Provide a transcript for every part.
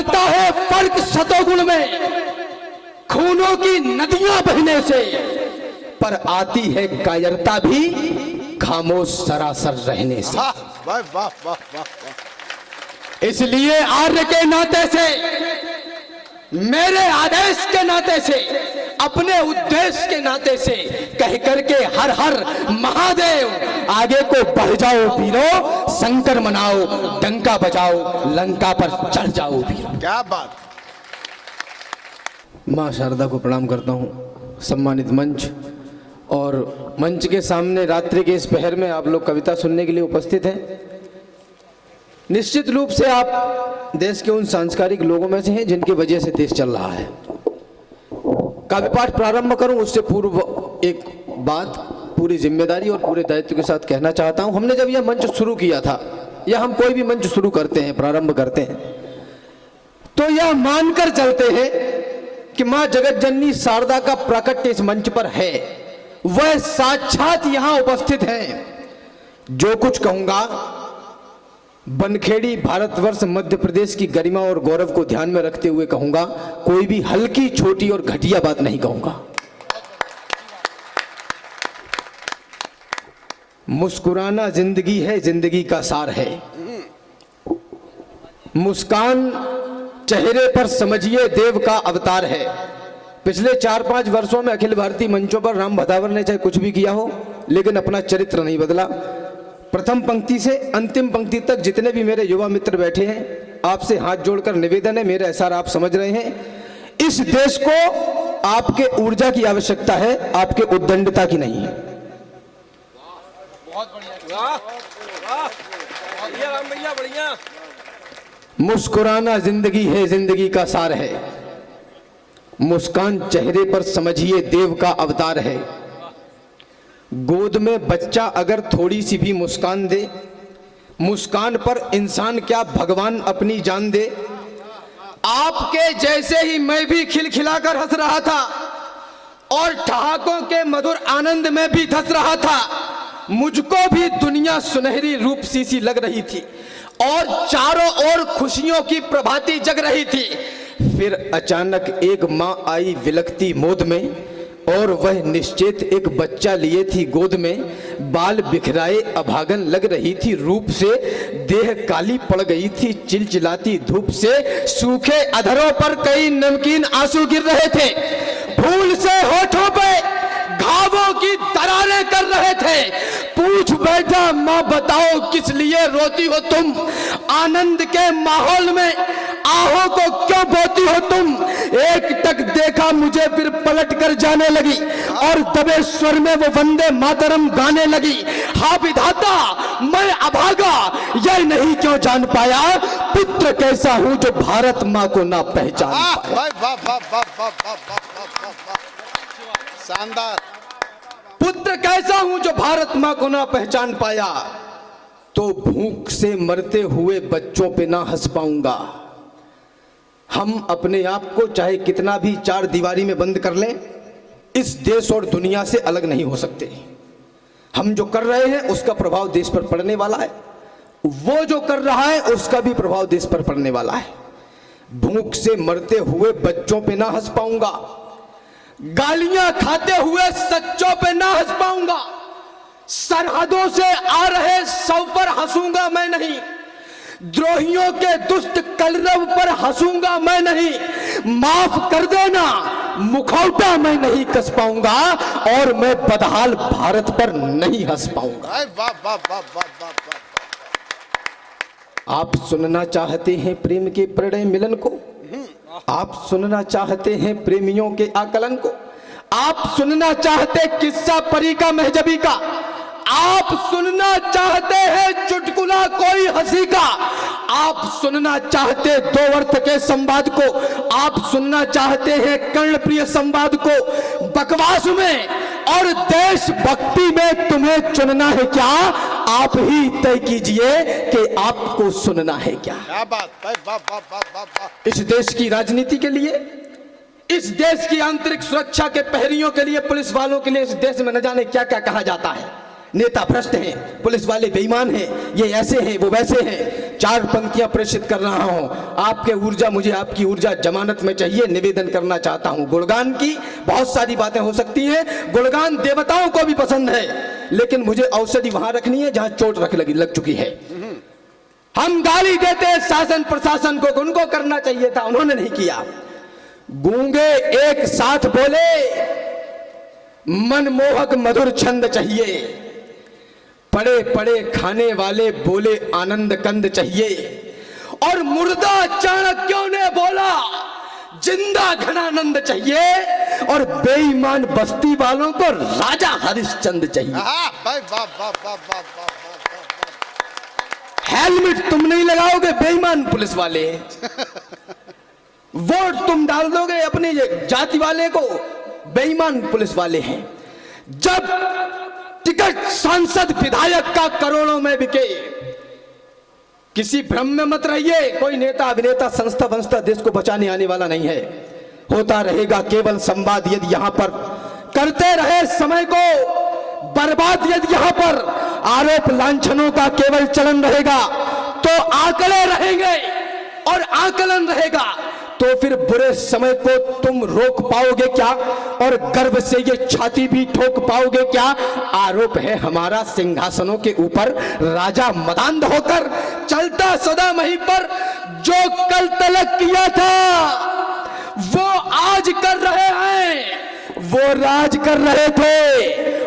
पड़ता है फर्क शतोगुण में, खूनों की नदियां बहने से, पर आती है कायरता भी खामोश सरासर रहने से। वाह वाह वाह वाह वाह। इसलिए आर्य के नाते से, मेरे आदेश के नाते से, अपने उद्देश्य के नाते से कह करके हर हर महादेव, आगे को बढ़ जाओ वीरो, शंकर मनाओ, डंका बजाओ, लंका पर चढ़ जाओ वीरो। क्या बात। मां शारदा को प्रणाम करता हूं, सम्मानित मंच और मंच के सामने रात्रि के इस पहर में आप लोग कविता सुनने के लिए उपस्थित हैं। निश्चित रूप से आप देश के उन सांस्कृतिक लोगों में से हैं जिनकी वजह से देश चल रहा है। काव्य पाठ प्रारंभ करूं उससे पूर्व एक बात पूरी जिम्मेदारी और पूरे दायित्व के साथ कहना चाहता हूं। हमने जब यह मंच शुरू किया था, या हम कोई भी मंच शुरू करते हैं, प्रारंभ करते हैं, तो यह मानकर चलते हैं कि मां जगत जननी शारदा का प्राकट्य इस मंच पर है, वह साक्षात यहां उपस्थित है। जो कुछ कहूंगा बनखेड़ी, भारतवर्ष, मध्य प्रदेश की गरिमा और गौरव को ध्यान में रखते हुए कहूंगा, कोई भी हल्की, छोटी और घटिया बात नहीं कहूंगा। मुस्कुराना जिंदगी है, जिंदगी का सार है। मुस्कान चेहरे पर समझिए देव का अवतार है। पिछले 4-5 वर्षों में अखिल भारतीय मंचों पर राम भदावर ने चाहे कुछ भी किया हो, लेकिन अपना चरित्र नहीं बदला। प्रथम पंक्ति से अंतिम पंक्ति तक जितने भी मेरे युवा मित्र बैठे हैं, आपसे हाथ जोड़कर निवेदन है, मेरा एहसास आप समझ रहे हैं, इस देश को आपके ऊर्जा की आवश्यकता है, आपके उद्दंडता की नहीं है। मुस्कुराना जिंदगी है, जिंदगी का सार है। मुस्कान चेहरे पर समझिए देव का अवतार है। गोद में बच्चा अगर थोड़ी सी भी मुस्कान दे, मुस्कान पर इंसान क्या भगवान अपनी जान दे। आपके जैसे ही मैं भी खिलखिलाकर हंस रहा था और ठहाकों के मधुर आनंद में भी धंस रहा था। मुझको भी दुनिया सुनहरी रूप सी लग रही थी और चारों ओर खुशियों की प्रभाती जग रही थी। फिर अचानक एक माँ आई विलकती मोद में, और वह निश्चेत एक बच्चा लिए थी गोद में। बाल बिखराए अभागन लग रही थी रूप से, देह काली पड़ गई थी चिलचिलाती धूप से। सूखे अधरों पर कई नमकीन आंसू गिर रहे थे, फूल से होठों पे घावों की दरारें कर रहे थे। पूछ बैठा माँ बताओ किस लिए रोती हो तुम, आनंद के माहौल में आहों को क्यों बोती हो तुम। एक टक देखा मुझे फिर पलट कर जाने लगी और दबे स्वर में वो वंदे मातरम गाने लगी। हाँ विधाता मैं अभागा यह नहीं क्यों जान पाया, पुत्र कैसा हूँ जो भारत माँ को ना पहचान पाया। वाह वाह वाह वाह वाह वाह वाह वाह, शानदार। पुत्र कैसा हूं जो भारत मां को ना पहचान पाया, तो भूख से मरते हुए बच्चों पे ना हंस पाऊंगा। हम अपने आप को चाहे कितना भी चार दीवारी में बंद कर लें, इस देश और दुनिया से अलग नहीं हो सकते। हम जो कर रहे हैं उसका प्रभाव देश पर पड़ने वाला है, वो जो कर रहा है उसका भी प्रभाव देश पर पड़ने वाला है। भूख से मरते हुए बच्चों पे ना हंस पाऊंगा, गालियां खाते हुए सच्चों पे ना हंस पाऊंगा, सरहदों से आ रहे शव पर हंसूंगा मैं नहीं, द्रोहियों के दुष्ट कलरव पर हंसूंगा मैं नहीं, माफ कर देना मुखौटा मैं नहीं कस पाऊंगा, और मैं बदहाल भारत पर नहीं हंस पाऊंगा। वाह वाह वाह वाह वाह वाह। आप सुनना चाहते हैं प्रेम के प्रणय मिलन को, आप सुनना चाहते हैं प्रेमियों के आकलन को, आप सुनना चाहते किस्सा परी का महजबी का, आप सुनना चाहते हैं चुटकुला कोई हंसी का, आप सुनना चाहते दो अर्थ के संवाद को, आप सुनना चाहते हैं कर्णप्रिय संवाद को। बकवास में और देशभक्ति में तुम्हें चुनना है क्या, आप ही तय कीजिए कि आपको सुनना है क्या। क्या बात, वाह वाह वाह वाह वाह। इस देश की राजनीति के लिए, इस देश की आंतरिक सुरक्षा के प्रहरियों के लिए, पुलिस वालों के लिए इस देश में न जाने क्या क्या कहा जाता है। नेता भ्रष्ट हैं, पुलिस वाले बेईमान हैं, ये ऐसे हैं वो वैसे हैं। 4 पंक्तियां प्रेषित कर रहा हूं। आपके ऊर्जा, मुझे आपकी ऊर्जा जमानत में चाहिए। निवेदन करना चाहता हूं। गुणगान की बहुत सारी बातें हो सकती हैं, गुणगान देवताओं को भी पसंद है, लेकिन मुझे औषधि वहां रखनी है जहां चोट लग चुकी है। हम गाली देते हैं शासन प्रशासन को, उनको करना चाहिए था, उन्होंने नहीं किया। गूंगे एक साथ बोले, मनमोहक मधुर छंद चाहिए। पड़े पड़े खाने वाले बोले आनंद कंद चाहिए। और मुर्दा चाणक्यों ने बोला जिंदा घनानंद चाहिए। और बेईमान बस्ती वालों को राजा हरिश्चंद्र चाहिए। भाई वाह वाह वाह वाह वाह। हेलमेट तुम नहीं लगाओगे, बेईमान पुलिस वाले। वोट तुम डाल दोगे अपने जाति वाले को, बेईमान पुलिस वाले हैं। जब टिकट सांसद विधायक का करोड़ों में बिके, किसी भ्रम में मत रहिए। कोई नेता अभिनेता संस्था वंस्था देश को बचाने आने वाला नहीं है। होता रहेगा केवल संवाद यदि यहां पर करते रहे समय को बर्बाद, यदि यहां पर आरोप लांछनों का केवल चलन रहेगा तो आंकड़े रहेंगे और आकलन रहेगा, तो फिर बुरे समय को तुम रोक पाओगे क्या और गर्व से ये छाती भी ठोक पाओगे क्या? आरोप है हमारा सिंहासनों के ऊपर राजा मदांध होकर चलता सदा वहीं पर। जो कल तलक किया था वो आज कर रहे हैं, वो राज कर रहे थे,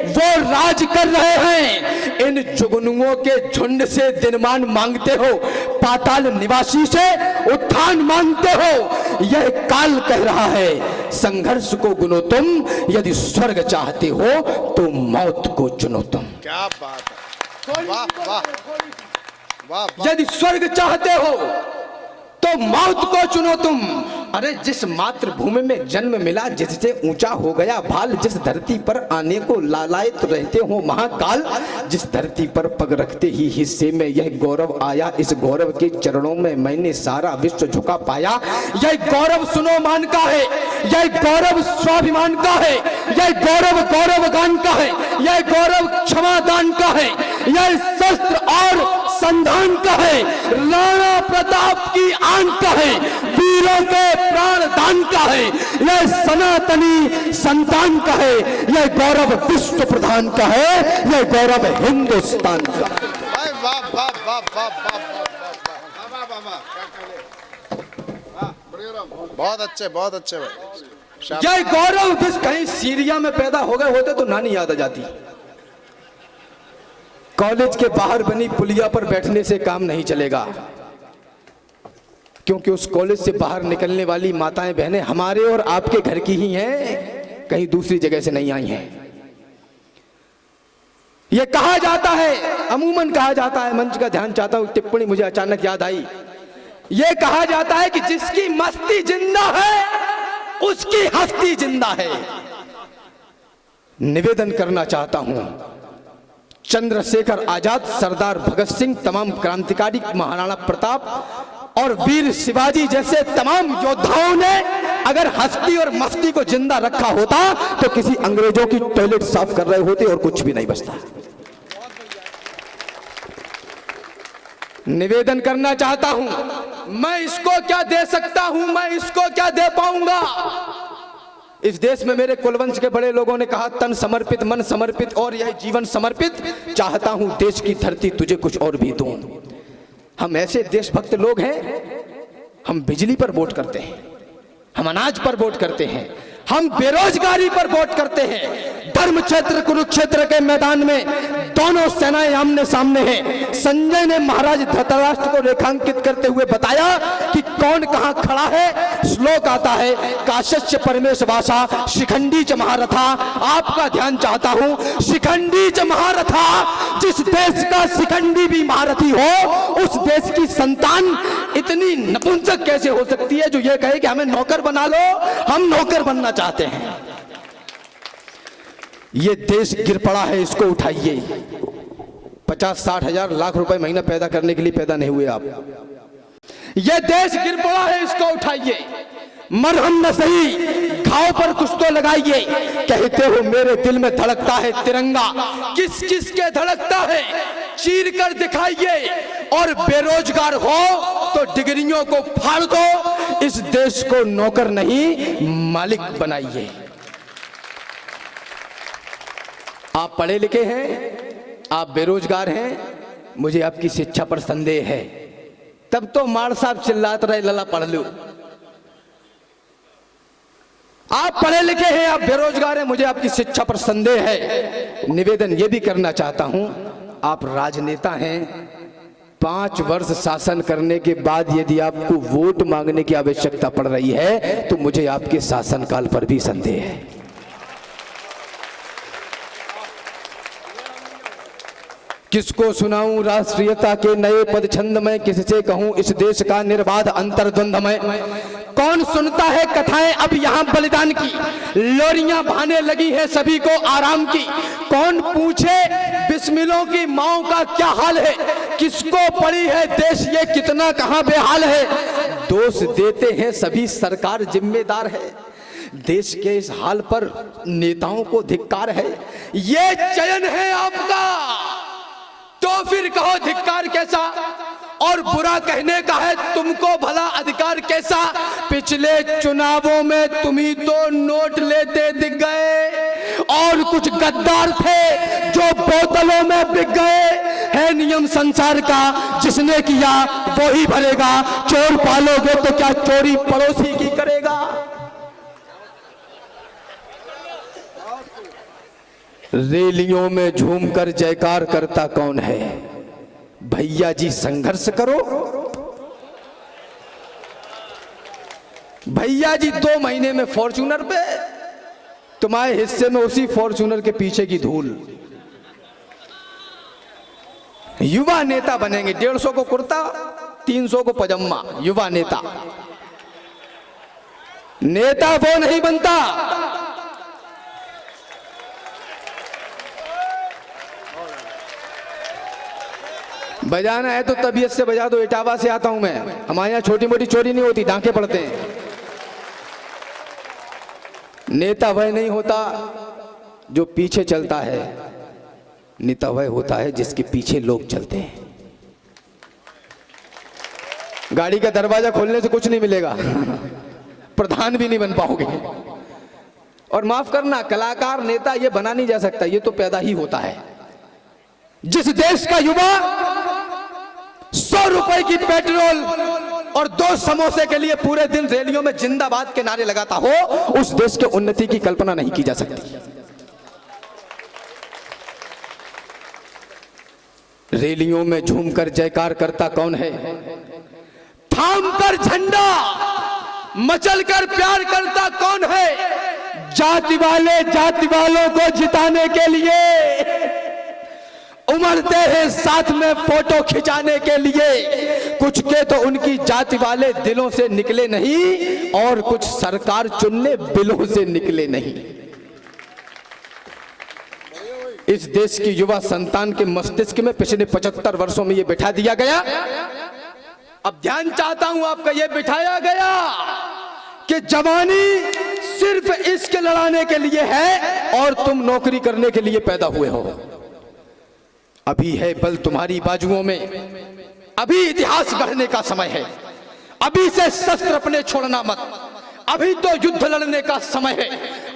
वो राज कर रहे हैं। इन जुगनुओं के झुंड से दिनमान मांगते हो, पाताल निवासी से उत्थान मांगते हो। यह काल कह रहा है संघर्ष को गुनो तुम, यदि स्वर्ग चाहते हो तो मौत को चुनो तुम। क्या बात है, वाह वाह वाह। यदि स्वर्ग चाहते हो तो मौत को चुनो तुम। अरे जिस मातृभूमि में जन्म मिला, जिससे ऊंचा हो गया भाल, जिस धरती पर आने को लालायित रहते हो महाकाल, जिस धरती पर पग रखते ही हिस्से में यह गौरव आया, इस गौरव के चरणों में मैंने सारा विश्व झुका पाया। यह गौरव सुनो मान का है, यह गौरव स्वाभिमान का है, यह गौरव गौरव गान का है, यह गौरव क्षमा दान का है, यह शस्त्र और संधान का है, राणा प्रताप की आन का है, वीरों के प्राण दान का है, यह सनातनी संतान का है, यह गौरव विश्व प्रधान का है, यह गौरव हिंदुस्तान का। वाह वाह वाह वाह वाह। बहुत अच्छे भाई। यह गौरव विश्व, कहीं सीरिया में पैदा हो गए होते तो नानी याद आ जाती। कॉलेज के बाहर बनी पुलिया पर बैठने से काम नहीं चलेगा, क्योंकि उस कॉलेज से बाहर निकलने वाली माताएं बहनें हमारे और आपके घर की ही हैं, कहीं दूसरी जगह से नहीं आई हैं। यह कहा जाता है, अमूमन कहा जाता है, मंच का ध्यान चाहता हूं, टिप्पणी मुझे अचानक याद आई। यह कहा जाता है कि जिसकी मस्ती जिंदा है उसकी हस्ती जिंदा है। निवेदन करना चाहता हूं, चंद्रशेखर आजाद, सरदार भगत सिंह, तमाम क्रांतिकारी, महाराणा प्रताप और वीर शिवाजी जैसे तमाम योद्धाओं ने अगर हस्ती और मस्ती को जिंदा रखा होता तो किसी अंग्रेजों की टॉयलेट साफ कर रहे होते और कुछ भी नहीं बचता। निवेदन करना चाहता हूं, मैं इसको क्या दे सकता हूं, मैं इसको क्या दे पाऊंगा। इस देश में मेरे कुलवंश के बड़े लोगों ने कहा, तन समर्पित, मन समर्पित और यह जीवन समर्पित। चाहता हूं देश की धरती तुझे कुछ और भी दूं। हम ऐसे देशभक्त लोग हैं, हम बिजली पर वोट करते हैं, हम अनाज पर वोट करते हैं, हम बेरोजगारी पर वोट करते हैं। धर्म क्षेत्र कुरुक्षेत्र के मैदान में दोनों सेनाएं आमने सामने हैं। संजय ने महाराज धृतराष्ट्र को रेखांकित करते हुए बताया कि कौन कहां खड़ा है। श्लोक आता है, काश्यप परमेश वासा शिखंडी च महारथा। आपका ध्यान चाहता हूं, शिखंडी च महारथा, जिस देश का शिखंडी भी महारथी हो उस देश की संतान इतनी नपुंसक कैसे हो सकती है जो ये कहे कि हमें नौकर बना लो, हम नौकर बनना चाहते हैं। ये देश गिर पड़ा है, इसको उठाइए। 50-60 हजार लाख रुपए महीना पैदा करने के लिए पैदा नहीं हुए आप। ये देश गिर पड़ा है, इसको उठाइए। मरहम न सही घाव पर कुछ तो लगाइए। कहते हो मेरे दिल में धड़कता है तिरंगा, किस किस के धड़कता है चीर कर दिखाइए। और बेरोजगार हो तो डिग्रियों को फाड़ दो, इस देश को नौकर नहीं मालिक बनाइए। आप पढ़े लिखे हैं, आप बेरोजगार हैं, मुझे आपकी शिक्षा पर संदेह है। तब तो मार साहब चिल्लाते रहे लला पढ़ लो। आप पढ़े लिखे हैं, आप बेरोजगार हैं, मुझे आपकी शिक्षा पर संदेह है। निवेदन यह भी करना चाहता हूं, आप राजनेता हैं, 5 वर्ष शासन करने के बाद यदि आपको वोट मांगने की आवश्यकता पड़ रही है तो मुझे आपके शासनकाल पर भी संदेह है। किसको सुनाऊं राष्ट्रीयता के नए पद छंद में, किससे कहूं इस देश का निर्बाध अंतर्द्वंद में। कौन सुनता है कथाएं अब यहाँ बलिदान की, लोरियां बहाने लगी है सभी को आराम की। कौन पूछे बिस्मिलों की माओ का क्या हाल है, किसको पड़ी है देश ये कितना कहां बेहाल है। दोष देते हैं सभी सरकार जिम्मेदार है, देश के इस हाल पर नेताओं को धिक्कार है। ये चयन है आपका तो फिर कहो धिक्कार कैसा, और बुरा कहने का है तुमको भला अधिकार कैसा। पिछले चुनावों में तुम ही तो नोट लेते दिख गए, और कुछ गद्दार थे जो बोतलों में बिक गए। है नियम संसार का, जिसने किया वो ही भरेगा। चोर पालोगे तो क्या चोरी पड़ोसी की करेगा। रैलियों में झूमकर जयकार करता कौन है, भैया जी संघर्ष करो। भैया जी 2 महीने में फॉर्च्यूनर पे, तुम्हारे हिस्से में उसी फॉर्च्यूनर के पीछे की धूल। युवा नेता बनेंगे, 150 को कुर्ता 300 को पजामा। युवा नेता, नेता वो नहीं बनता। बजाना है तो तबीयत से बजा दो, इटावा से आता हूं मैं। हमारे यहाँ छोटी मोटी चोरी नहीं होती, डांके पड़ते हैं। नेता वह नहीं होता जो पीछे चलता है, नेता वह होता है जिसके पीछे लोग चलते हैं। गाड़ी का दरवाजा खोलने से कुछ नहीं मिलेगा, प्रधान भी नहीं बन पाओगे। और माफ करना, कलाकार नेता ये बना नहीं जा सकता, ये तो पैदा ही होता है। जिस देश का युवा 100 रुपए की पेट्रोल और 2 समोसे के लिए पूरे दिन रैलियों में जिंदाबाद के नारे लगाता हो, उस देश के उन्नति की कल्पना नहीं की जा सकती। रैलियों में झूमकर जयकार करता कौन है, थाम कर झंडा मचल कर प्यार करता कौन है। जाति वाले जाति वालों को जिताने के लिए उमड़ते हैं साथ में फोटो खिंचाने के लिए। कुछ के तो उनकी जाति वाले दिलों से निकले नहीं, और कुछ सरकार चुनने बिलों से निकले नहीं। इस देश की युवा संतान के मस्तिष्क में पिछले 75 वर्षों में यह बिठा दिया गया। अब ध्यान चाहता हूं आपका, यह बिठाया गया कि जवानी सिर्फ इश्क लड़ाने के लिए है और तुम नौकरी करने के लिए पैदा हुए हो। अभी है बल तुम्हारी बाजुओं में, अभी इतिहास गढ़ने का समय है। अभी से शस्त्र अपने छोड़ना मत, अभी तो युद्ध लड़ने का समय है।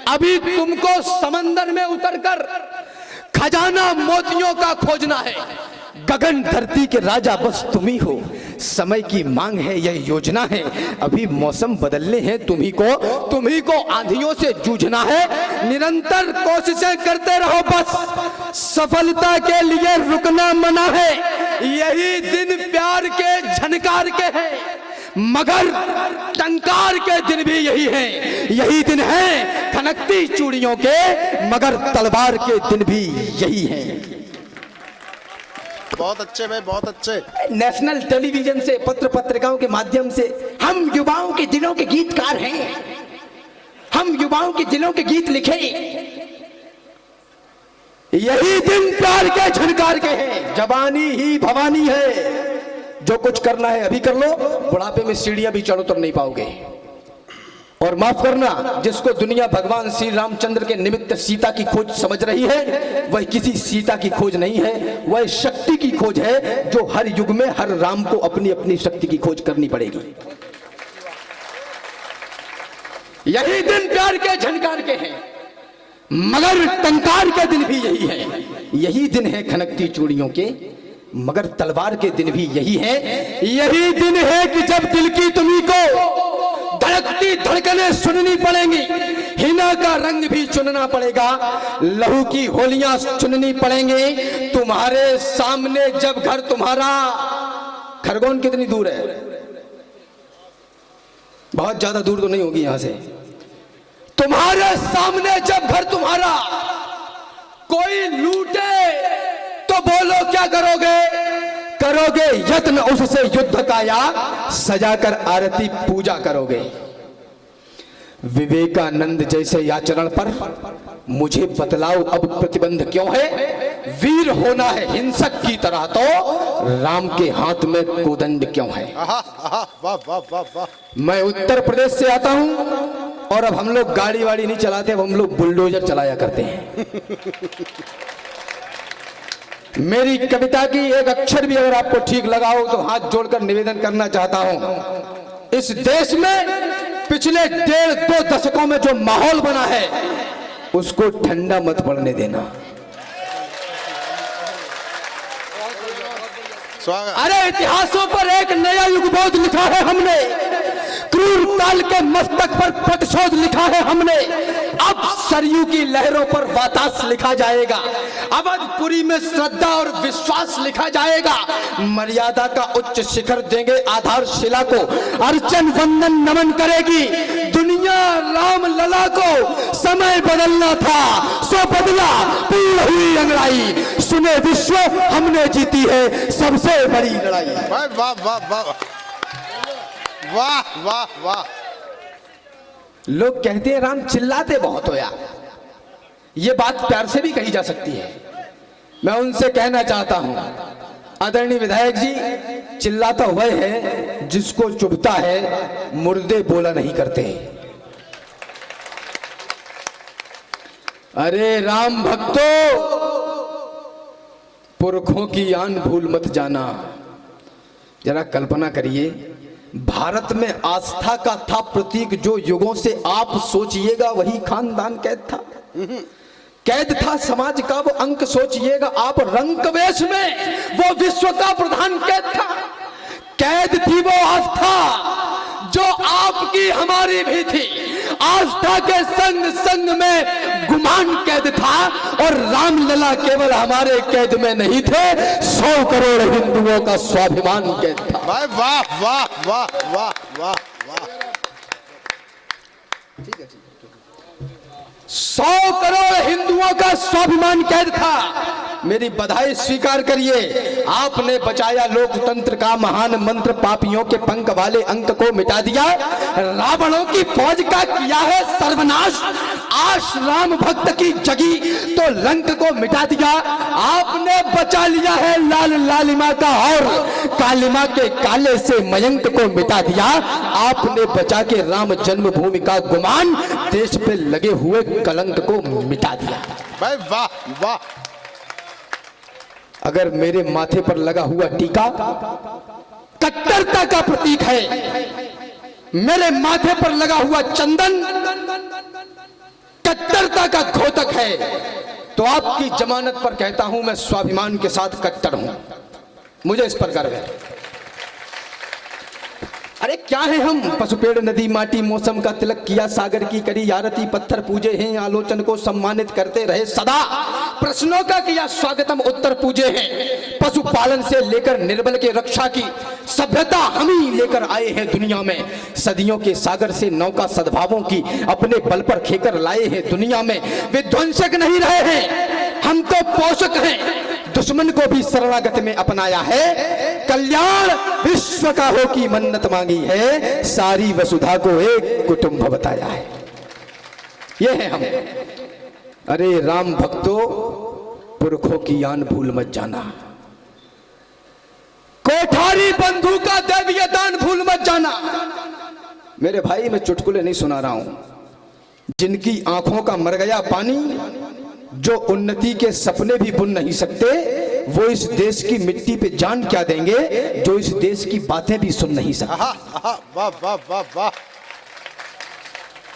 अभी तुमको समंदर में उतरकर खजाना मोतियों का खोजना है। गगन धरती के राजा बस तुम ही हो, समय की मांग है यह योजना है। अभी मौसम बदलने हैं तुम्ही को आंधियों से जूझना है। निरंतर कोशिशें करते रहो बस, सफलता के लिए रुकना मना है। यही दिन प्यार के झनकार के हैं, मगर टंकार के दिन भी यही है। यही दिन है खनकती चूड़ियों के, मगर तलवार के दिन भी यही है। बहुत अच्छे भाई, बहुत अच्छे। नेशनल टेलीविजन से, पत्र पत्रिकाओं के माध्यम से हम युवाओं के दिलों के गीतकार हैं। हम युवाओं के दिलों के गीत लिखे। यही दिन प्यार के झनकार के हैं। जवानी ही भवानी है, जो कुछ करना है अभी कर लो, बुढ़ापे में सीढ़ियां भी चढ़ो तो नहीं पाओगे। और माफ करना, जिसको दुनिया भगवान श्री रामचंद्र के निमित्त सीता की खोज समझ रही है, वह किसी सीता की खोज नहीं है, वह शक्ति की खोज है, जो हर युग में हर राम को अपनी अपनी शक्ति की खोज करनी पड़ेगी। यही दिन प्यार के झनकार के हैं, मगर टंकार के दिन भी यही है। यही दिन है खनकती चूड़ियों के, मगर तलवार के दिन भी यही है। यही दिन है कि जब दिल की तुम्ही को धड़कती धड़कने सुननी पड़ेंगी, हिना का रंग भी चुनना पड़ेगा, लहू की होलियां चुननी पड़ेंगी। तुम्हारे सामने जब घर तुम्हारा, खरगोन कितनी दूर है? बहुत ज्यादा दूर तो नहीं होगी यहां से। तुम्हारे सामने जब घर तुम्हारा कोई लूटे तो बोलो क्या करोगे? करोगे यत्न उससे युद्ध का, या सजाकर आरती पूजा करोगे। विवेकानंद जैसे आचरण पर मुझे बतलाओ अब प्रतिबंध क्यों है? वीर होना है हिंसक की तरह, तो राम के हाथ में कोदंड क्यों है? वाह वाह वाह वाह। मैं उत्तर प्रदेश से आता हूं, और अब हम लोग गाड़ी वाड़ी नहीं चलाते, अब हम लोग बुलडोजर चलाया करते हैं। मेरी कविता की एक अक्षर भी अगर आपको ठीक लगा हो तो हाथ जोड़कर निवेदन करना चाहता हूं। इस देश में पिछले 1.5-2 दशकों में जो माहौल बना है, उसको ठंडा मत पड़ने देना। स्वागत। अरे इतिहासों पर एक नया युगबोध लिखा है हमने, क्रूर काल के मस्तक पर प्रतिशोध लिखा है हमने। अब सरयू की लहरों पर वातास लिखा जाएगा, अवधपुरी में श्रद्धा और विश्वास लिखा जाएगा। मर्यादा का उच्च शिखर देंगे आधारशिला को, अर्चन वंदन नमन करेगी दुनिया राम लला को। समय बदलना था सो बदला, पूर्ण हुई अंगड़ाई, सुने विश्व हमने जीती है सबसे बड़ी लड़ाई। वाह वाह वाह वाह वाह वाह वाह। लोग कहते हैं राम चिल्लाते बहुत हो यार, ये बात प्यार से भी कही जा सकती है। मैं उनसे कहना चाहता हूं, आदरणीय विधायक जी, चिल्लाता वह है जिसको चुभता है, मुर्दे बोला नहीं करते। अरे राम भक्तों, पुरखों की आन भूल मत जाना। जरा कल्पना करिए, भारत में आस्था का था प्रतीक जो युगों से, आप सोचिएगा वही खानदान कैद था। कैद था समाज का वो अंक, सोचिएगा आप रंग वेश में वो विश्व का प्रधान कैद था। कैद थी वो आस्था जो आपकी हमारी भी थी। आस्था के संग संग में गुमान कैद था, और रामलला केवल हमारे कैद में नहीं थे, 100 करोड़ हिंदुओं का स्वाभिमान कैद था। वाह वाह वाह वाह वाह वाह वाह। ठीक है, 100 करोड़ हिंदुओं का स्वाभिमान कैद था। मेरी बधाई स्वीकार करिए, आपने बचाया लोकतंत्र का महान मंत्र, पापियों के पंख वाले अंक को मिटा दिया, रावणों की फौज का किया है सर्वनाश, आश राम भक्त की जगी तो लंक को मिटा दिया। आपने बचा लिया है लाल लालिमा का, और कालिमा के काले से मयंक को मिटा दिया। आपने बचा के राम जन्मभूमि का गुमान, देश पे लगे हुए कलंक को मिटा दिया। भाई वाह वाह। अगर मेरे माथे पर लगा हुआ टीका कट्टरता का प्रतीक है, मेरे माथे पर लगा हुआ चंदन कट्टरता का घोतक है, तो आपकी जमानत पर कहता हूं मैं स्वाभिमान के साथ कट्टर हूं, मुझे इस पर गर्व है। अरे क्या है हम, पशु पेड़ नदी माटी मौसम का तिलक किया, सागर की करी आरती, पत्थर पूजे हैं, आलोचन को सम्मानित करते रहे सदा, प्रश्नों का किया स्वागतम उत्तर पूजे हैं, पशुपालन से लेकर निर्बल के रक्षा की सभ्यता हम ही लेकर आए हैं दुनिया में, सदियों के सागर से नौका सद्भावों की अपने बल पर खेकर लाए हैं दुनिया में, विध्वंसक नहीं रहे हैं हम तो पोषक हैं, दुश्मन को भी शरणागत में अपनाया है, कल्याण विश्व का हो की मन्नत मांगी है, सारी वसुधा को एक कुटुंब बताया है, ये है हम। अरे राम भक्तों, पुरखों की आन भूल मत जाना, कोठारी बंधु का दैवीय दान भूल मत जाना, मेरे भाई मैं चुटकुले नहीं सुना रहा हूं। जिनकी आंखों का मर गया पानी, जो उन्नति के सपने भी बुन नहीं सकते, वो इस देश की मिट्टी पे जान क्या देंगे, जो इस देश की बातें भी सुन नहीं सकते। वाह वाह वाह वाह।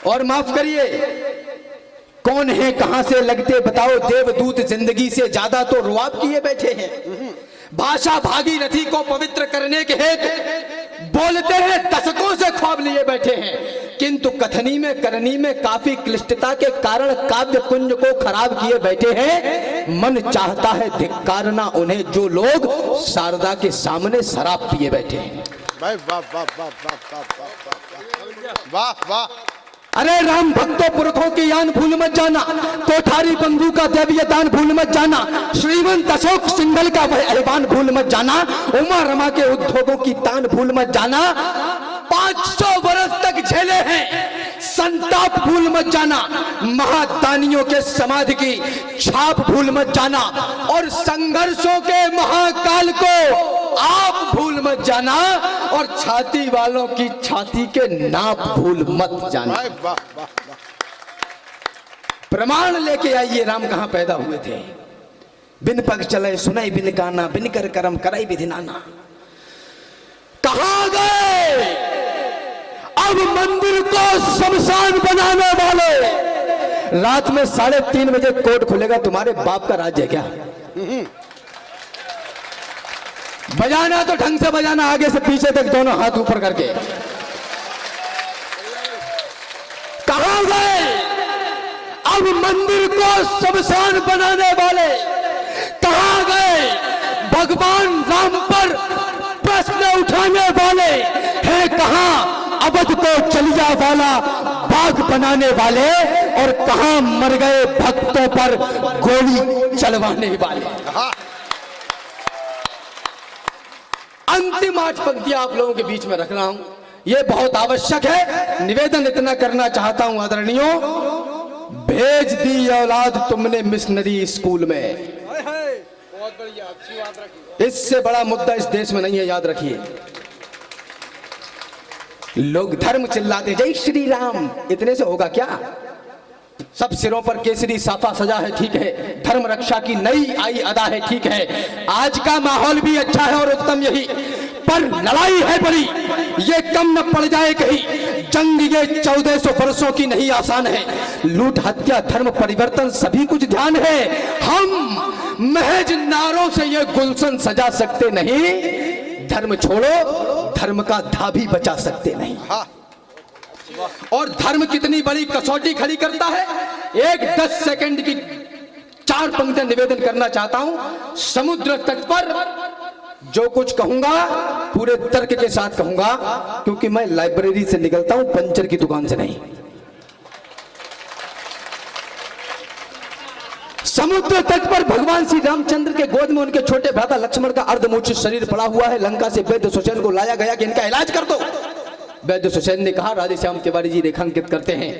और माफ करिए, कौन है कहां से लगते बताओ, देवदूत जिंदगी से ज्यादा तो रुआब किए बैठे हैं। भाषा भागीरथी को पवित्र करने के हेतु बोलते हैं, दशकों से ख्वाब लिए बैठे हैं, किंतु कथनी में करनी में काफी क्लिष्टता के कारण काव्य कुंज को खराब किए बैठे हैं। मन चाहता है धिक्कारना उन्हें जो लोग शारदा के सामने शराब पिए बैठे हैं। भाई वाह वाह वाह वाह वाह वाह वाह। अरे राम भक्तों पुरखों की यान भूल मत जाना, कोठारी बंधु का दैवीय दान भूल मत जाना, श्रीमंत अशोक सिंघल का वह ऐवान भूल मत जाना, उमा रमा के उद्योगों की तान भूल मत जाना, 500 वर्ष तक झेले हैं संताप भूल मत जाना, महादानियों के समाधि की छाप भूल मत जाना, और संघर्षों के महाकाल को आप भूल मत जाना, और छाती वालों की छाती के नाप भूल मत जाना। वाह वाह वाह। प्रमाण लेके आइए राम कहां पैदा हुए थे। बिन पग चले सुनाई बिन गाना, बिन कर करम कराई विधि नाना। कहां गए अब मंदिर को शमशान बनाने वाले। रात में 3:30 बजे कोर्ट खुलेगा, तुम्हारे बाप का राज्य है क्या? बजाना तो ढंग से बजाना, आगे से पीछे तक दोनों हाथ ऊपर करके। कहां गए अब मंदिर को शमशान बनाने वाले? कहां गए भगवान राम पर प्रश्न उठाने वाले? हैं कहां अवध को चलिया वाला बाग बनाने वाले? और कहां मर गए भक्तों पर गोली चलवाने वाले? अंतिम 8 पंक्तियां आप लोगों के बीच में रख रहा हूं, यह बहुत आवश्यक है। निवेदन इतना करना चाहता हूं आदरणीयों, भेज दी औलाद तुमने मिशनरी स्कूल में। बहुत बढ़िया, अच्छी बात रखी। इससे बड़ा मुद्दा इस देश में नहीं है, याद रखिए। लोग धर्म चिल्लाते जय श्री राम, इतने से होगा क्या? सब सिरों पर केसरी साफा सजा है, ठीक है, धर्म रक्षा की नई आई अदा है, ठीक है, आज का माहौल भी अच्छा है और उत्तम यही, पर लड़ाई है बड़ी, ये कम न पड़ जाए कहीं। जंग ये 1400 वर्षों की नहीं आसान है, लूट हत्या धर्म परिवर्तन सभी कुछ ध्यान है। हम महज नारों से ये गुलशन सजा सकते नहीं, धर्म छोड़ो धर्म का धा भी बचा सकते नहीं। और धर्म कितनी बड़ी कसौटी खड़ी करता है, एक 10 सेकंड की 4 पंक्तियां निवेदन करना चाहता हूं। समुद्र तट पर जो कुछ कहूंगा पूरे तर्क के साथ कहूंगा, क्योंकि मैं लाइब्रेरी से निकलता हूं, पंचर की दुकान से नहीं। समुद्र तट पर भगवान श्री रामचंद्र के गोद में उनके छोटे भ्राता लक्ष्मण का अर्धमूर्छित शरीर पड़ा हुआ है। लंका से वैद्य सुसैन को लाया गया कि इनका इलाज कर दो। वैद्य सुसैन ने कहा, राधेश्याम तिवारी जी रेखांकित करते हैं,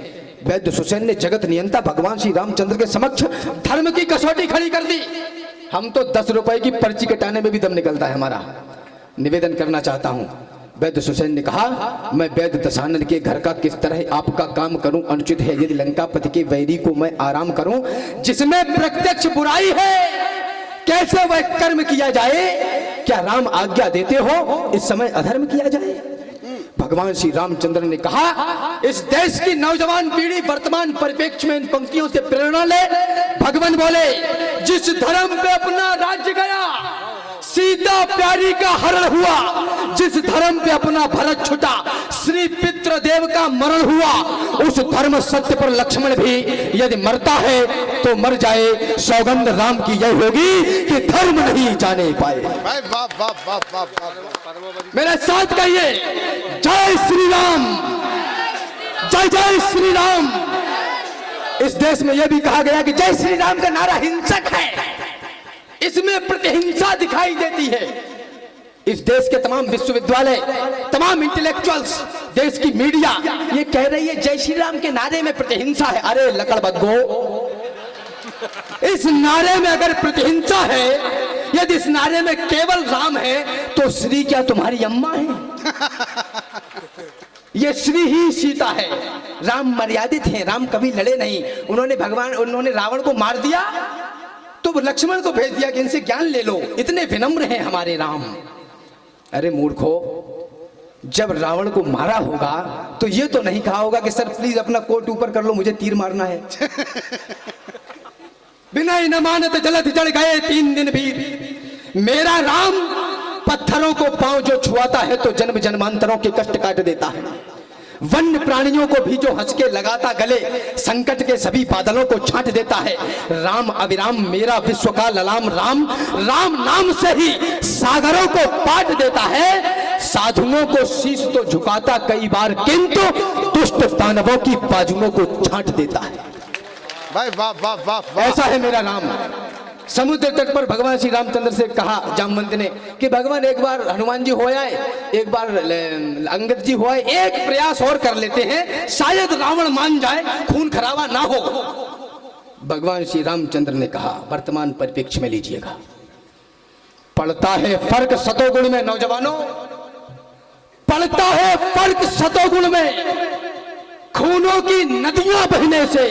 वैद्य सुसैन ने जगत नियंता भगवान श्री रामचंद्र के समक्ष धर्म की कसौटी खड़ी कर दी। हम तो 10 रुपए की पर्ची कटाने में भी दम निकलता है हमारा। निवेदन करना चाहता हूं, वैद्य सुसैन ने कहा, मैं वैद्य दशानन के घर का किस तरह आपका काम करूं, अनुचित है यदि लंकापति के वैरी को मैं आराम करूं। जिसमें प्रत्यक्ष बुराई है कैसे वह कर्म किया जाए, क्या राम आज्ञा देते हो इस समय अधर्म किया जाए? भगवान श्री रामचंद्र ने कहा, इस देश की नौजवान पीढ़ी वर्तमान परिप्रेक्ष्य में इन पंक्तियों से प्रेरणा ले। भगवान बोले, जिस धर्म पे अपना राज्य गया सीता प्यारी का हरण हुआ, जिस धर्म पे अपना भरत छुटा श्री पितृदेव का मरण हुआ, उस धर्म सत्य पर लक्ष्मण भी यदि मरता है तो मर जाए। सौगंध राम की यह होगी कि धर्म नहीं जाने पाए। मेरे साथ कहिए, जय श्री राम, जय जय श्री राम। इस देश में यह भी कहा गया कि जय श्री राम का नारा हिंसक है, इसमें प्रतिहिंसा दिखाई देती है। इस देश के तमाम विश्वविद्यालय, तमाम इंटेलेक्चुअल्स, देश की मीडिया ये कह रही है जय श्री राम के नारे में प्रतिहिंसा है। अरे लकड़ बग्गो, इस नारे में अगर प्रतिहिंसा है, यदि इस नारे में केवल राम है, तो श्री क्या तुम्हारी अम्मा है? ये श्री ही सीता है। राम मर्यादित हैं, राम कभी लड़े नहीं। उन्होंने रावण को मार दिया तो लक्ष्मण को भेज दिया कि इनसे ज्ञान ले लो, इतने विनम्र हैं हमारे राम। अरे मूर्खो, जब रावण को मारा होगा तो ये तो नहीं कहा होगा कि सर प्लीज अपना कोट ऊपर कर लो, मुझे तीर मारना है। बिना न मानत जलत जड़ गए 3 दिन भी। मेरा राम पत्थरों को पांव जो छुआता है तो जन्म जन्मांतरों के कष्ट काट देता है। वन्य प्राणियों को भी जो हंस के लगाता गले, संकट के सभी बादलों को छांट देता है। राम अविराम मेरा विश्व का ललाम राम, राम नाम से ही सागरों को पाट देता है। साधुओं को शीश तो झुकाता कई बार, किंतु दुष्ट दानवों की बाजुओं को छांट देता है। भाई वाह वाह वाह वाह। ऐसा है मेरा राम। समुद्र तट पर भगवान श्री रामचंद्र से कहा जामवंत ने कि भगवान एक बार हनुमान जी हो आए, एक बार अंगद जी हो आए, एक प्रयास और कर लेते हैं, शायद रावण मान जाए, खून खराबा ना हो। भगवान श्री रामचंद्र ने कहा वर्तमान परिप्रेक्ष्य में लीजिएगा, पड़ता है फर्क सतोगुण में नौजवानों, पड़ता है फर्क सतोगुण में। खूनों की नदियां बहने से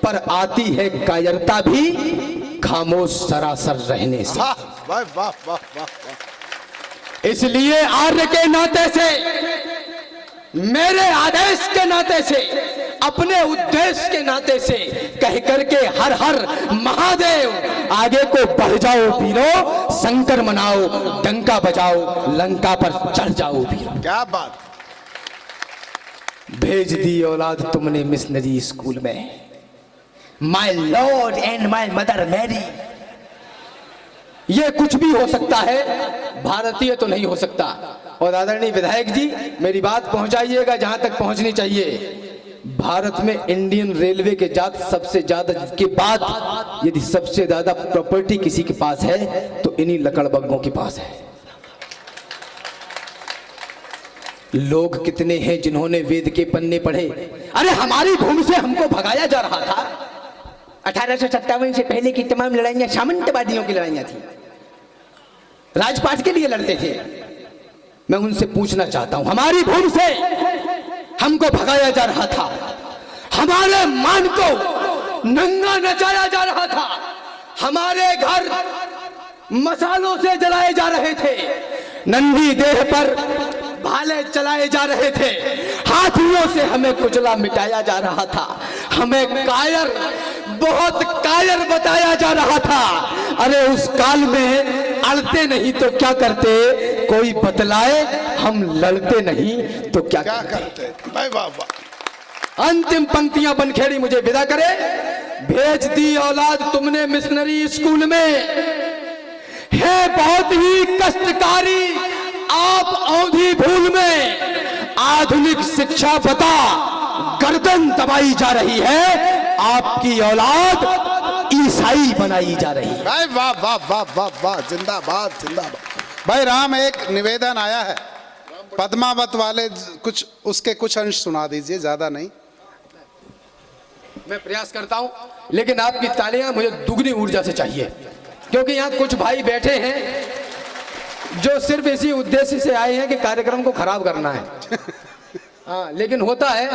पर आती है कायरता भी खामोश सरासर रहने से। वाह वाह वाह वाह वाह। इसलिए आर्य के नाते से, मेरे आदेश के नाते से, अपने उद्देश्य के नाते से कह करके हर हर महादेव आगे को बढ़ जाओ वीरों, शंकर मनाओ, डंका बजाओ, लंका पर चढ़ जाओ वीरों। क्या बात। भेज दी औलाद तुमने मिशनरी स्कूल में, my lord and my mother Mary. ये कुछ भी हो सकता है, भारतीय तो नहीं हो सकता। और आदरणीय विधायक जी, मेरी बात पहुंचाइएगा जहां तक पहुंचनी चाहिए। भारत में इंडियन रेलवे के जात सबसे ज्यादा के बाद यदि सबसे ज्यादा प्रॉपर्टी किसी के पास है तो इन्हीं लकड़बग्गों के पास है। लोग कितने हैं जिन्होंने वेद के पन्ने पढ़े। अरे हमारी भूमि से हमको भगाया जा रहा था। 1857 से पहले की तमाम लड़ाइयां सामंतवादियों की लड़ाइयां थी, राजपाट के लिए लड़ते थे। मैं उनसे पूछना चाहता हूं, हमारी भूमि से हमको भगाया जा रहा था, हमारे मान को नंगा नचाया जा रहा था, हमारे घर मसालों से जलाए जा रहे थे, नंदी देह पर भाले चलाए जा रहे थे, हाथियों से हमें कुचला मिटाया जा रहा था, हमें कायर, बहुत कायर बताया जा रहा था। अरे उस काल में अड़ते नहीं तो क्या करते, कोई बतलाए, हम लड़ते नहीं तो क्या करते। भाई वाह वाह। अंतिम पंक्तियां बनखेड़ी मुझे विदा करे। भेज दी औलाद तुमने मिशनरी स्कूल में, है बहुत ही कष्टकारी आप औंधी भूल में। आधुनिक शिक्षा बता गर्दन दबाई जा रही है, आपकी औलाद ईसाई बनाई जा रही है। भाई वाह वाह वाह वाह वाह। जिंदाबाद जिंदाबाद। भाई राम, एक निवेदन आया है पद्मावत वाले, कुछ उसके कुछ अंश सुना दीजिए, ज्यादा नहीं। मैं प्रयास करता हूं, लेकिन आपकी तालियां मुझे दुगनी ऊर्जा से चाहिए, क्योंकि यहाँ कुछ भाई बैठे हैं जो सिर्फ इसी उद्देश्य से आए हैं कि कार्यक्रम को खराब करना है। हाँ, लेकिन होता है,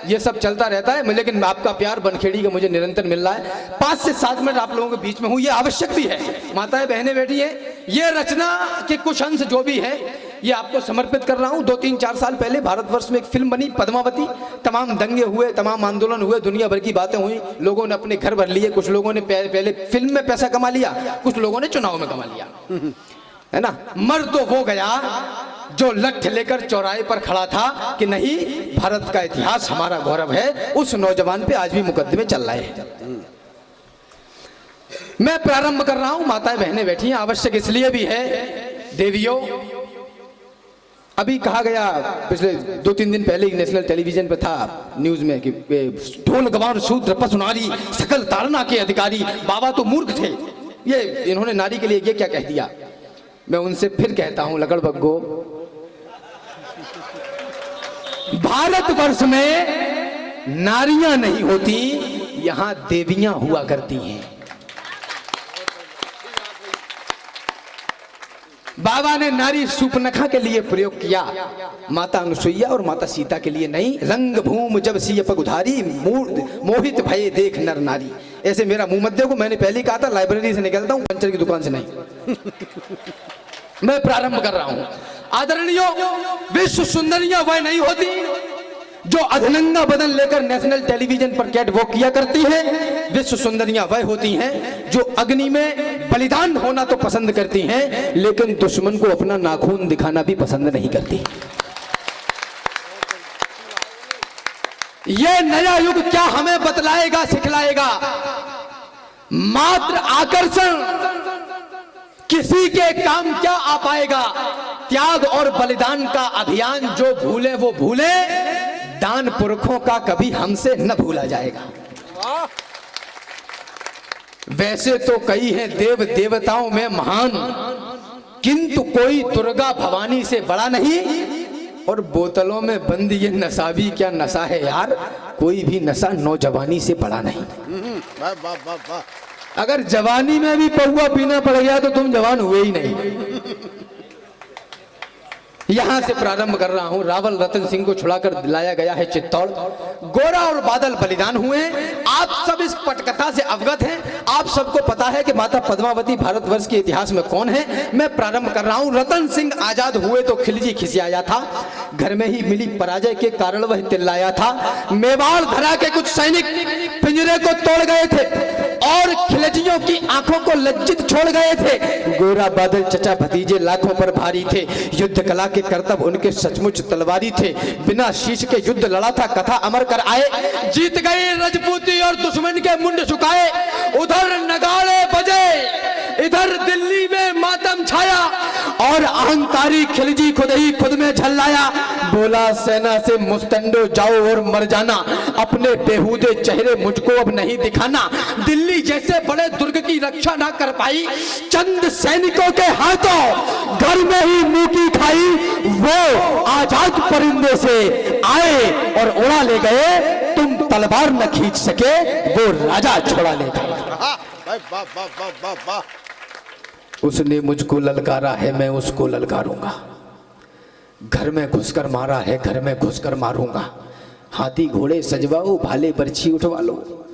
ये सब चलता रहता है। लेकिन आपका प्यार बनखेड़ी का मुझे निरंतर मिल रहा है। 5 से 7 मिनट आप लोगों के बीच में हूँ, ये आवश्यक भी है। माताएं बहनें बैठी है, ये रचना के कुछ अंश जो भी है ये आपको समर्पित कर रहा हूँ। 2-3-4 साल पहले भारतवर्ष में एक फिल्म बनी पद्मावती, तमाम दंगे हुए, तमाम आंदोलन हुए, दुनिया भर की बातें हुई, लोगों ने अपने घर भर लिए। कुछ लोगों ने पहले फिल्म में पैसा कमा लिया, कुछ लोगों ने चुनाव में कमा लिया, है ना। मर तो वो गया जो लठ लेकर चौराहे पर खड़ा था कि नहीं, भारत का इतिहास हमारा गौरव है। उस नौजवान पे आज भी मुकदमे चल रहे हैं। मैं प्रारंभ कर रहा हूं, माताएं बहनें बैठी हैं, आवश्यक इसलिए भी है। देवियों, अभी कहा गया पिछले 2-3 दिन पहले ही नेशनल टेलीविजन पे था न्यूज में कि ढोल गवार शूद्र पशु नारी सकल ताड़ना के अधिकारी। बाबा तो मूर्ख थे, ये इन्होंने नारी के लिए ये क्या कह दिया। मैं उनसे फिर कहता हूं, लकड़बग्गो, भारतवर्ष में नारियां नहीं होती, यहां देवियां हुआ करती हैं। बाबा ने नारी सूपनखा के लिए प्रयोग किया, माता अनुसुईया और माता सीता के लिए नहीं। रंग भूम जब सिय पग उधारी, मोहित भये देख नर नारी। ऐसे मेरा मुंह मत देखो, मैंने पहले कहा था लाइब्रेरी से निकलता हूं, पंचर की दुकान से नहीं। मैं प्रारंभ कर रहा हूं। आदरणीयों, विश्व सुंदरियां वह नहीं होती जो अधनंगा बदन लेकर नेशनल टेलीविजन पर कैट वॉक किया करती हैं। विश्व सुंदरियां वह होती हैं जो अग्नि में बलिदान होना तो पसंद करती हैं, लेकिन दुश्मन को अपना नाखून दिखाना भी पसंद नहीं करती। यह नया युग क्या हमें बतलाएगा, सिखलाएगा? मात्र आकर्षण किसी के काम क्या आ पाएगा? त्याग और बलिदान का अभियान जो भूले वो भूले, दान पुरखों का कभी हमसे न भूला जाएगा। वैसे तो कई हैं देव देवताओं में महान, किंतु कोई दुर्गा भवानी से बड़ा नहीं। और बोतलों में बंद ये नशा भी क्या नशा है यार, कोई भी नशा नौजवानी से बड़ा नहीं। वाह वाह वाह वाह। अगर जवानी में भी पौवा पीना पड़ गया तो तुम जवान हुए ही नहीं। यहां से प्रारंभ कर रहा हूं। रावल रतन सिंह को छुड़ाकर लाया गया है चित्तौड़। गोरा और बादल बलिदान हुए। आप सब इस पटकथा से अवगत हैं। आप सबको पता है कि माता पद्मावती भारतवर्ष के इतिहास में कौन है। मैं प्रारंभ कर रहा हूं। रतन सिंह आजाद हुए तो खिलजी खिसियाया था, घर में ही मिली पराजय के कारण वह चिल्लाया था। मेवाड़ धरा के कुछ सैनिक पिंजरे को तोड़ गए थे और खिलजियों की आंखों को लज्जित छोड़ गए थे। गोरा बादल चचा भतीजे लाखों पर भारी थे, युद्ध कला के करतब उनके सचमुच तलवारी थे। बिना शीश के युद्ध लड़ा था, कथा अमर कर आए। जीत गए रजपूती और दुश्मन के मुंड झुकाए। उधर नगाड़े बजे, इधर दिल्ली में मातम छाया और अहंकारी खिलजी खुद ही खुद में झल्लाया। बोला सेना से मुस्तंडो जाओ और मर जाना, अपने बेहूदे चेहरे मुझको अब नहीं दिखाना। दिल्ली जैसे बड़े दुर्ग की रक्षा ना कर पाई, चंद सैनिकों के हाथों घर में ही मुंह की खाई। वो आजाद परिंदे से आए और उड़ा ले गए, तुम तलवार न खींच सके, वो राजा छोड़ा ले गए। उसने मुझको ललकारा है, मैं उसको ललकारूंगा। घर में घुसकर मारा है, घर में घुसकर मारूंगा। हाथी घोड़े सजवाओ, भाले बर्छी उठवा लो।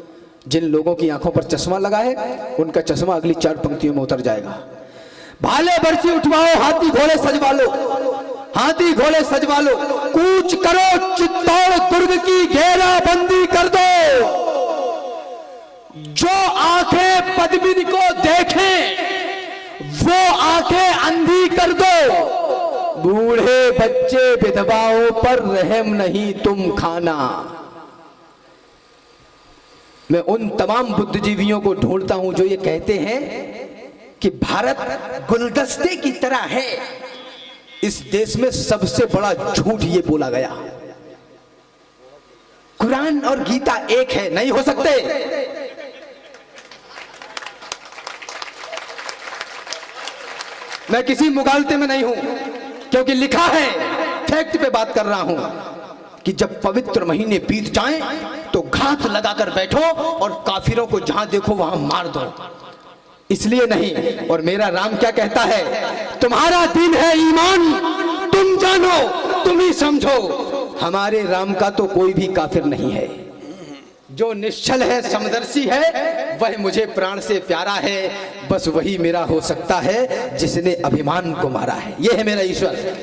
जिन लोगों की आंखों पर चश्मा लगा है, उनका चश्मा अगली 4 पंक्तियों में उतर जाएगा। भाले बर्छी उठवाओ, हाथी घोड़े सजवा लो, हाथी घोड़े सजवा लो। कूच करो, चित्तौड़ दुर्ग की घेराबंदी कर दो। जो आंखें पद्मिनी को देखें, वो आंखें अंधी कर दो। बूढ़े बच्चे विधवाओं पर रहम नहीं तुम खाना। मैं उन तमाम बुद्धिजीवियों को ढूंढता हूं जो ये कहते हैं कि भारत गुलदस्ते की तरह है। इस देश में सबसे बड़ा झूठ ये बोला गया। कुरान और गीता एक है, नहीं हो सकते। मैं किसी मुगालते में नहीं हूं, क्योंकि लिखा है, फैक्ट पे बात कर रहा हूं कि जब पवित्र महीने बीत जाएं तो घात लगाकर बैठो और काफिरों को जहां देखो वहां मार दो। इसलिए नहीं। और मेरा राम क्या कहता है? तुम्हारा दिन है ईमान, तुम जानो, तुम ही समझो। हमारे राम का तो कोई भी काफिर नहीं है। जो निश्चल है, समदर्शी है, वह मुझे प्राण से प्यारा है। बस वही मेरा हो सकता है जिसने अभिमान को मारा है। यह है मेरा ईश्वर।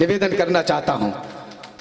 निवेदन करना चाहता हूं,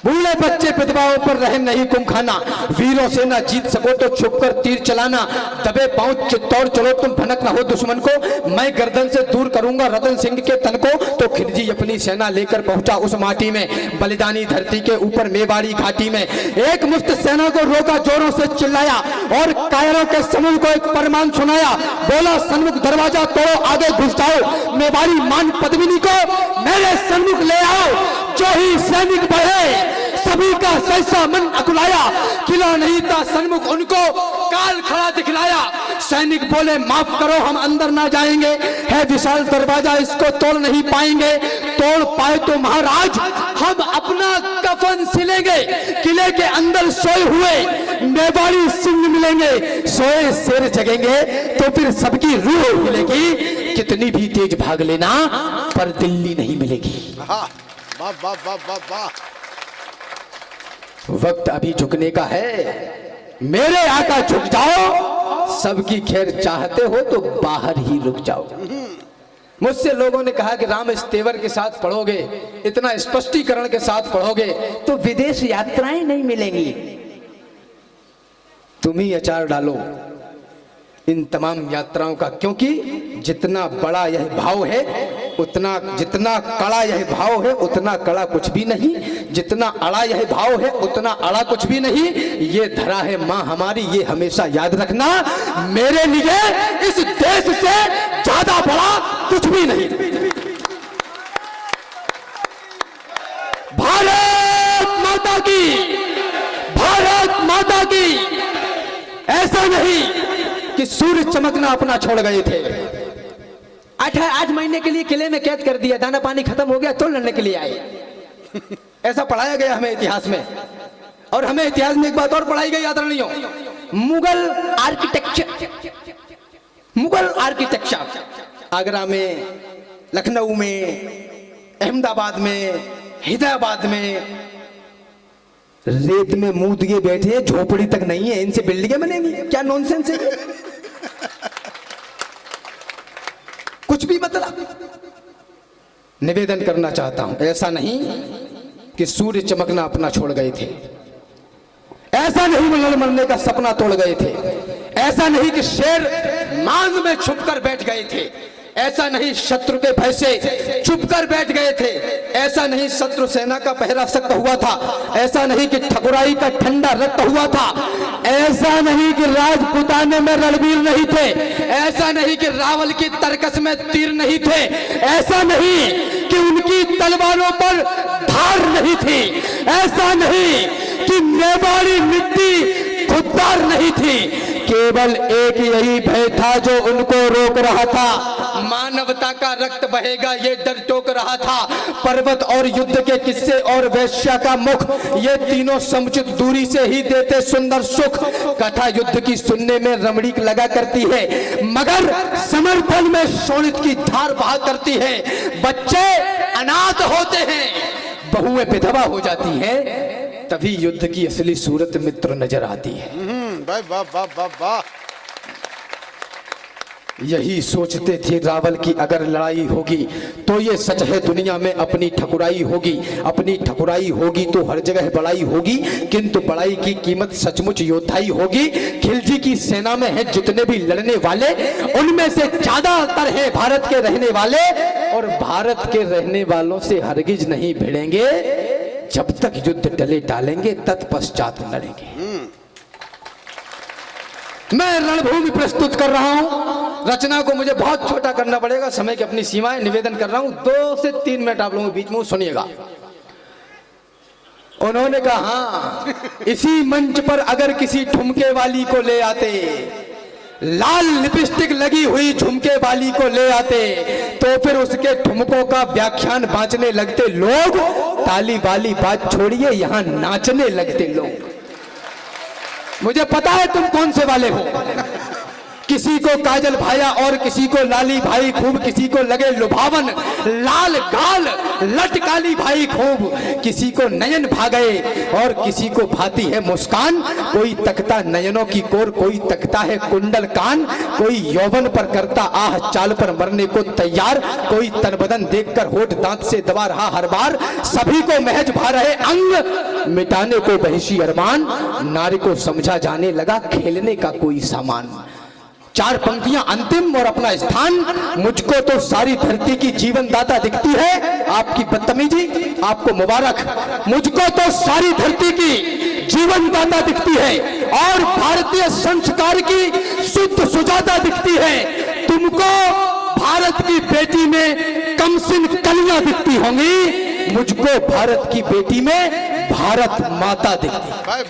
बूढ़े बच्चे विधवाओं पर रहम नहीं तुम खाना। वीरों से ना जीत सको तो छुपकर तीर चलाना। दबे पांव चित्तौड़ चलो तुम, भनक ना हो दुश्मन को। मैं गर्दन से दूर करूंगा रतन सिंह के तन को। तो खिलजी अपनी सेना लेकर पहुंचा उस माटी में, बलिदानी धरती के ऊपर मेवाड़ी घाटी में। एक मुफ्त सेना को रोका, जोरों से चिल्लाया और कायरों के समूह को एक फरमान सुनाया। बोला सन्मुख दरवाजा तोड़ो, आगे घुस जाओ। मेवाड़ी मान पद्मिनी को मेरे सन्मुख ले आओ। जो ही सैनिक बढ़े, सभी का सहसा मन अकुलाया। किला नहीं था सन्मुख उनको, काल खड़ा दिखलाया। सैनिक बोले माफ करो, हम अंदर ना जाएंगे। है विशाल दरवाजा, इसको तोड़ नहीं पाएंगे। तोड़ पाए तो महाराज हम अपना कफन सिलेंगे। किले के अंदर सोए हुए मेवाड़ी सिंह मिलेंगे। सोए शेर जगेंगे तो फिर सबकी रूह मिलेगी। कितनी भी तेज भाग लेना, पर दिल्ली नहीं मिलेगी। हाँ, वाह वाह वाह वाह वाह। वक्त अभी झुकने का है, मेरे आका झुक जाओ, सबकी खैर चाहते हो तो बाहर ही रुक जाओ। मुझसे लोगों ने कहा कि राम इस तेवर के साथ पढ़ोगे, इतना स्पष्टीकरण के साथ पढ़ोगे तो विदेश यात्राएं नहीं मिलेंगी। तुम ही अचार डालो इन तमाम यात्राओं का, क्योंकि जितना बड़ा यह भाव है उतना, जितना कड़ा यह भाव है उतना कड़ा कुछ भी नहीं, जितना अड़ा यह भाव है उतना अड़ा कुछ भी नहीं। ये धरा है मां हमारी, ये हमेशा याद रखना, मेरे लिए इस देश से ज्यादा बड़ा कुछ भी नहीं। भारत माता की, भारत माता की। ऐसा नहीं कि सूर्य चमकना अपना छोड़ गए थे, 8 महीने के लिए किले में कैद कर दिया, दाना पानी खत्म हो गया तो लड़ने के लिए आए। ऐसा पढ़ाया गया हमें इतिहास में। और हमें इतिहास में एक बात और पढ़ाई गई आदरणीयों, मुगल आर्किटेक्चर, मुगल आर्किटेक्चर आगरा में, लखनऊ में, अहमदाबाद में, हैदराबाद में रेत में मुंह दिए बैठे, झोपड़ी तक नहीं है, इनसे बिल्डिंगें बनेंगी? क्या नॉनसेंस है, कुछ भी मतलब। निवेदन करना चाहता हूं, ऐसा नहीं कि सूर्य चमकना अपना छोड़ गए थे, ऐसा नहीं लड़ मरने का सपना तोड़ गए थे, ऐसा नहीं कि शेर मांग में छुपकर बैठ गए थे, ऐसा नहीं शत्रु के भय से छुपकर बैठ गए थे, ऐसा नहीं शत्रु सेना का पहरा सख्त हुआ था, ऐसा नहीं कि ठकुराई का ठंडा रक्त हुआ था, ऐसा नहीं कि राजपुताने में रणवीर नहीं थे, ऐसा नहीं कि रावल की तरकस में तीर नहीं थे, ऐसा नहीं कि उनकी तलवारों पर धार नहीं थी, ऐसा नहीं कि मेवाड़ी मिट्टी खुददार नहीं थी, केवल एक यही भय था जो उनको रोक रहा था, मानवता का रक्त बहेगा ये डर टोक रहा था। पर्वत और युद्ध के किस्से और वैश्या का मुख, ये तीनों समुचित दूरी से ही देते सुंदर सुख। कथा युद्ध की सुनने में रमणीक लगा करती है, मगर समर्थन में शोणित की धार बहा करती है। बच्चे अनाथ होते हैं, बहुएं विधवा हो जाती हैं, तभी युद्ध की असली सूरत मित्र नजर आती है। वाह वाह वाह वाह वाह। यही सोचते थे रावल की अगर लड़ाई होगी तो ये सच है दुनिया में अपनी ठकुराई होगी, अपनी ठकुराई होगी तो हर जगह बड़ाई होगी, किंतु बड़ाई की कीमत सचमुच योद्धाई होगी। खिलजी की सेना में है जितने भी लड़ने वाले, उनमें से ज्यादातर है भारत के रहने वाले, और भारत के रहने वालों से हरगिज नहीं भिड़ेंगे, जब तक युद्ध टले डालेंगे तत्पश्चात लड़ेंगे। मैं रणभूमि प्रस्तुत कर रहा हूं, रचना को मुझे बहुत छोटा करना पड़ेगा, समय की अपनी सीमाएं, निवेदन कर रहा हूं 2 से 3 मिनट आप लोगों के बीच में सुनिएगा। उन्होंने कहा हाँ, इसी मंच पर अगर किसी ठुमके वाली को ले आते, लाल लिपस्टिक लगी हुई झुमके वाली को ले आते, तो फिर उसके ठुमकों का व्याख्यान बांचने लगते लोग। ताली वाली बात छोड़िए, यहां नाचने लगते लोग। मुझे पता है तुम कौन से वाले हो, किसी को काजल भाया और किसी को लाली भाई खूब, किसी को लगे लुभावन लाल गाल लट काली भाई खूब, किसी को नयन भागे और किसी को भाती है मुस्कान। कोई तकता नयनों की कोर, कोई तकता है कुंडल कान, कोई यौवन पर करता आह चाल पर मरने को तैयार, कोई तन बदन देखकर होठ दांत से दबा रहा हर बार, सभी को महज भा रहे अंग मिटाने को बहिशी अरमान, नारी को समझा जाने लगा खेलने का कोई सामान। 4 पंक्तियां अंतिम और अपना स्थान। मुझको तो सारी धरती की जीवन दाता दिखती है, आपकी बदतमीजी आपको मुबारक। मुझको तो सारी धरती की जीवन दाता दिखती है और भारतीय संस्कार की शुद्ध सुजाता दिखती है। तुमको भारत की बेटी में कमसिन कलियां दिखती होंगी, मुझको भारत की बेटी में भारत माता दिखती है।